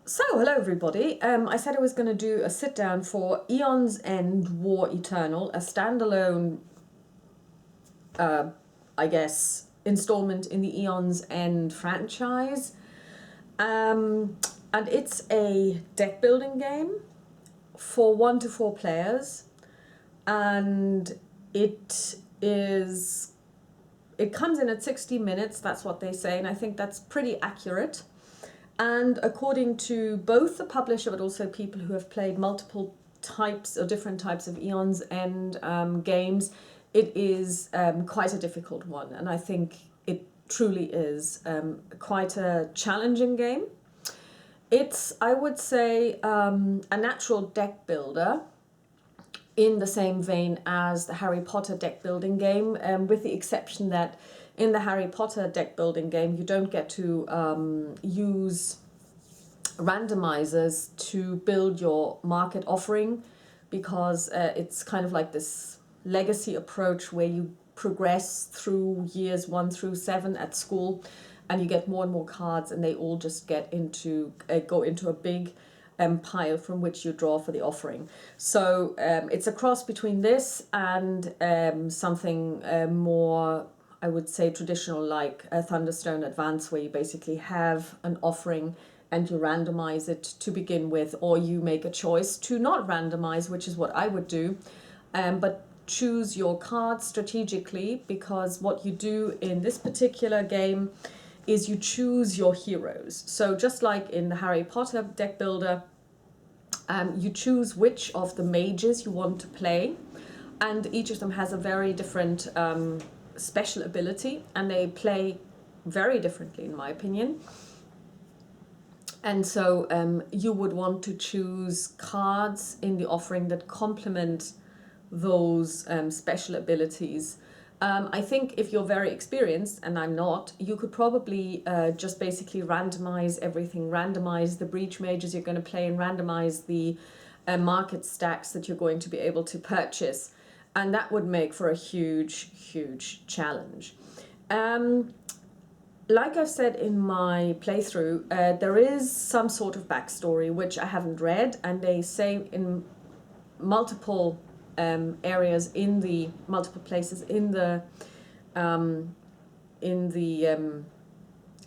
So, hello everybody. I said I was going to do a sit down for Aeon's End War Eternal, a standalone, I guess, installment in the Aeon's End franchise. And it's a deck building game for 1 to 4 players, and it comes in at 60 minutes. That's what they say, and I think that's pretty accurate. And according to both the publisher, but also people who have played multiple types or different types of Aeon's End games, it is quite a difficult one. And I think it truly is quite a challenging game. It's, I would say, a natural deck builder in the same vein as the Harry Potter deck building game, with the exception that in the Harry Potter deck building game, you don't get to use randomizers to build your market offering, because it's kind of like this legacy approach where you progress through years 1 through 7 at school, and you get more and more cards, and they all just get into go into a big pile from which you draw for the offering. So it's a cross between this and something more, I would say, traditional, like a Thunderstone Advance, where you basically have an offering and you randomize it to begin with, or you make a choice to not randomize, which is what I would do, but choose your cards strategically, because what you do in this particular game is you choose your heroes. So just like in the Harry Potter deck builder, you choose which of the mages you want to play, and each of them has a very different special ability, and they play very differently, in my opinion. And so you would want to choose cards in the offering that complement those special abilities. I think if you're very experienced, and I'm not, you could probably just basically randomize everything, randomize the breach mages you're going to play, and randomize the market stacks that you're going to be able to purchase. And that would make for a huge, huge challenge. Like I've said in my playthrough, there is some sort of backstory which I haven't read, and they say in multiple areas, in the multiple places in the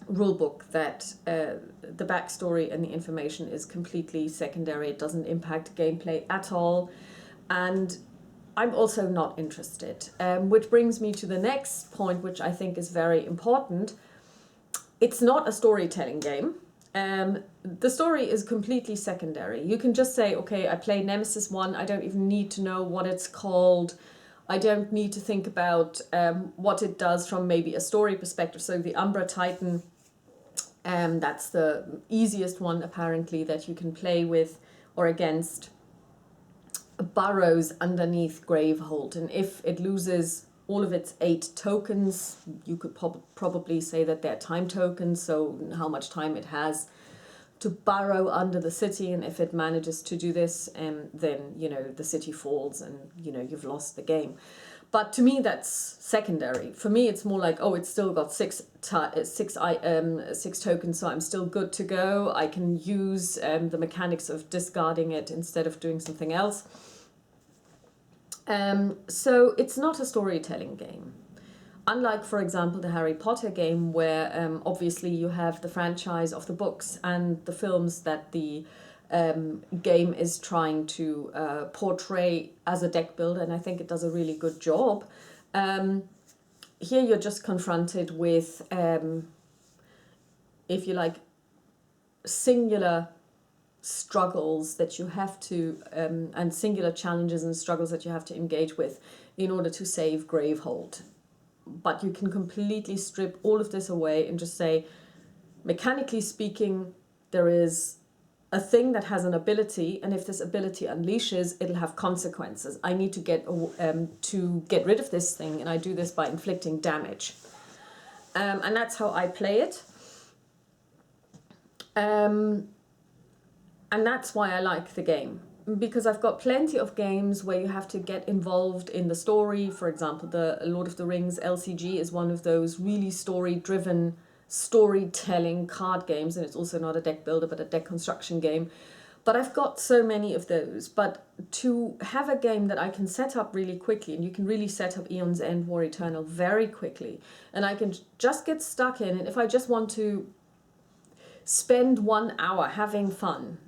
rule book, that the backstory and the information is completely secondary. It doesn't impact gameplay at all, and I'm also not interested. Which brings me to the next point, which I think is very important. It's not a storytelling game. The story is completely secondary. You can just say, okay, I play Nemesis 1. I don't even need to know what it's called. I don't need to think about what it does from maybe a story perspective. So the Umbra Titan, that's the easiest one apparently that you can play with or against, burrows underneath Gravehold. And if it loses all of its 8 tokens, you could probably say that they're time tokens, so how much time it has to burrow under the city, and if it manages to do this, then, you know, the city falls and, you know, you've lost the game. But to me, that's secondary. For me, it's more like, oh, it's still got 6 tokens, so I'm still good to go. I can use the mechanics of discarding it instead of doing something else. So it's not a storytelling game. Unlike, for example, the Harry Potter game, where obviously you have the franchise of the books and the films that the game is trying to portray as a deck builder, and I think it does a really good job. Here you're just confronted with, if you like, singular struggles that you have to, and singular challenges and struggles that you have to engage with in order to save Gravehold. But you can completely strip all of this away and just say, mechanically speaking, there is a thing that has an ability, and if this ability unleashes, it'll have consequences. I need to get rid of this thing, and I do this by inflicting damage. And that's how I play it. And that's why I like the game, because I've got plenty of games where you have to get involved in the story. For example, the Lord of the Rings LCG is one of those really story-driven storytelling card games, and it's also not a deck builder but a deck construction game. But I've got so many of those. But to have a game that I can set up really quickly, and you can really set up Aeon's End War Eternal very quickly, and I can just get stuck in, and if I just want to spend 1 hour having fun,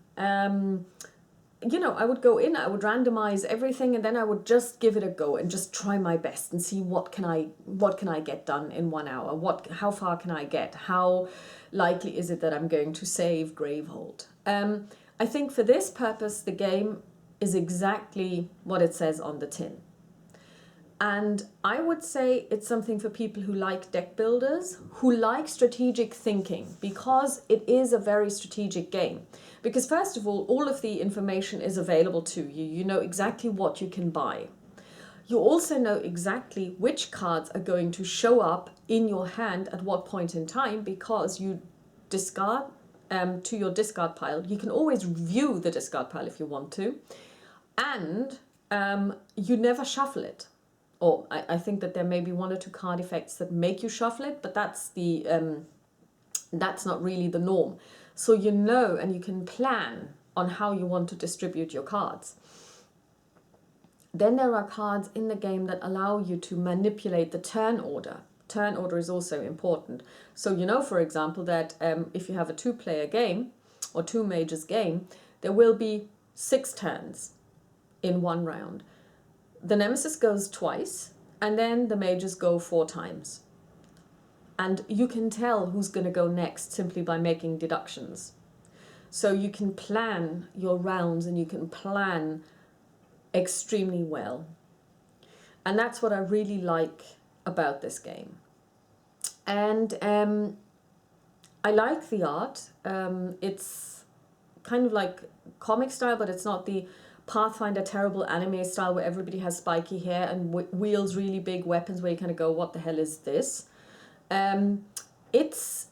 you know, I would go in, I would randomize everything, and then I would just give it a go and just try my best and see what can I get done in 1 hour? How far can I get? How likely is it that I'm going to save Gravehold? I think for this purpose, the game is exactly what it says on the tin. And I would say it's something for people who like deck builders, who like strategic thinking, because it is a very strategic game. Because first of all of the information is available to you. You know exactly what you can buy. You also know exactly which cards are going to show up in your hand at what point in time, because you discard to your discard pile. You can always view the discard pile if you want to. And you never shuffle it. Or I think that there may be 1 or 2 card effects that make you shuffle it, but that's not really the norm. So you know, and you can plan on how you want to distribute your cards. Then there are cards in the game that allow you to manipulate the turn order. Turn order is also important. So you know, for example, that if you have a 2-player game or 2 mages game, there will be 6 turns in 1 round. The Nemesis goes twice, and then the mages go 4 times. And you can tell who's going to go next simply by making deductions. So you can plan your rounds, and you can plan extremely well. And that's what I really like about this game. And I like the art. It's kind of like comic style, but it's not the Pathfinder terrible anime style where everybody has spiky hair and wields really big weapons where you kind of go, what the hell is this? It's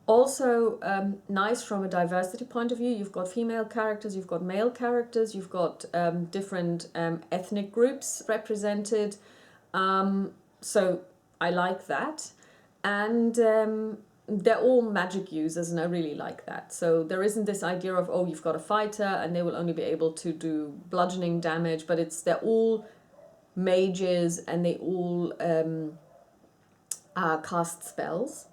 also nice from a diversity point of view. You've got female characters, you've got male characters, you've got different ethnic groups represented. So I like that. And they're all magic users, and I really like that. So there isn't this idea of, oh, you've got a fighter and they will only be able to do bludgeoning damage, but they're all mages, and they all cast spells.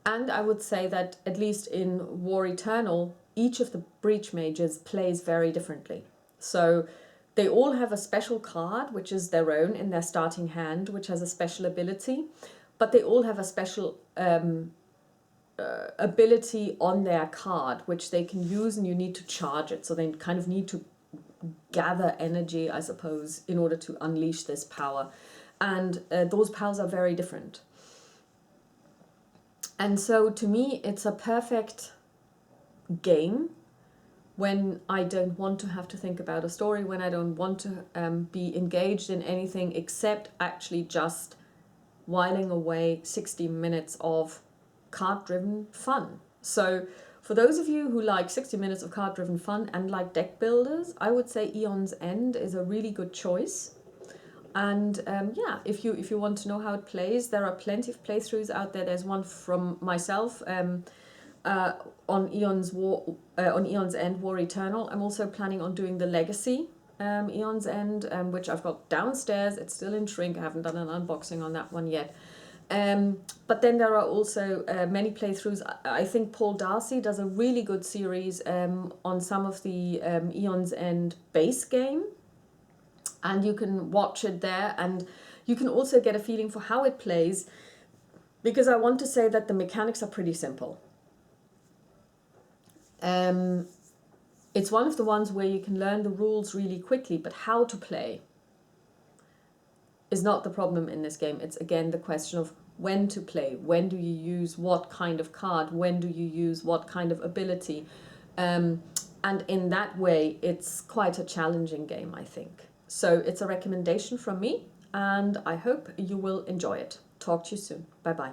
And I would say that at least in War Eternal, each of the breach mages plays very differently. So they all have a special card, which is their own in their starting hand, which has a special ability, but they all have a special ability on their card, which they can use, and you need to charge it. So they kind of need to gather energy, I suppose, in order to unleash this power. And those powers are very different. And so to me, it's a perfect game when I don't want to have to think about a story, when I don't want to be engaged in anything except actually just whiling away 60 minutes of card-driven fun. So for those of you who like 60 minutes of card-driven fun and like deck builders, I would say Aeon's End is a really good choice. And yeah, if you want to know how it plays, there are plenty of playthroughs out there. There's one from myself on Aeon's End War Eternal. I'm also planning on doing the Legacy Aeon's End, which I've got downstairs. It's still in shrink. I haven't done an unboxing on that one yet. But then there are also many playthroughs. I think Paul Darcy does a really good series on some of the Aeon's End base game. And you can watch it there, and you can also get a feeling for how it plays, because I want to say that the mechanics are pretty simple. It's one of the ones where you can learn the rules really quickly, but how to play is not the problem in this game. It's again the question of when to play, when do you use what kind of card, when do you use what kind of ability. And in that way, it's quite a challenging game, I think. So it's a recommendation from me, and I hope you will enjoy it. Talk to you soon. Bye-bye.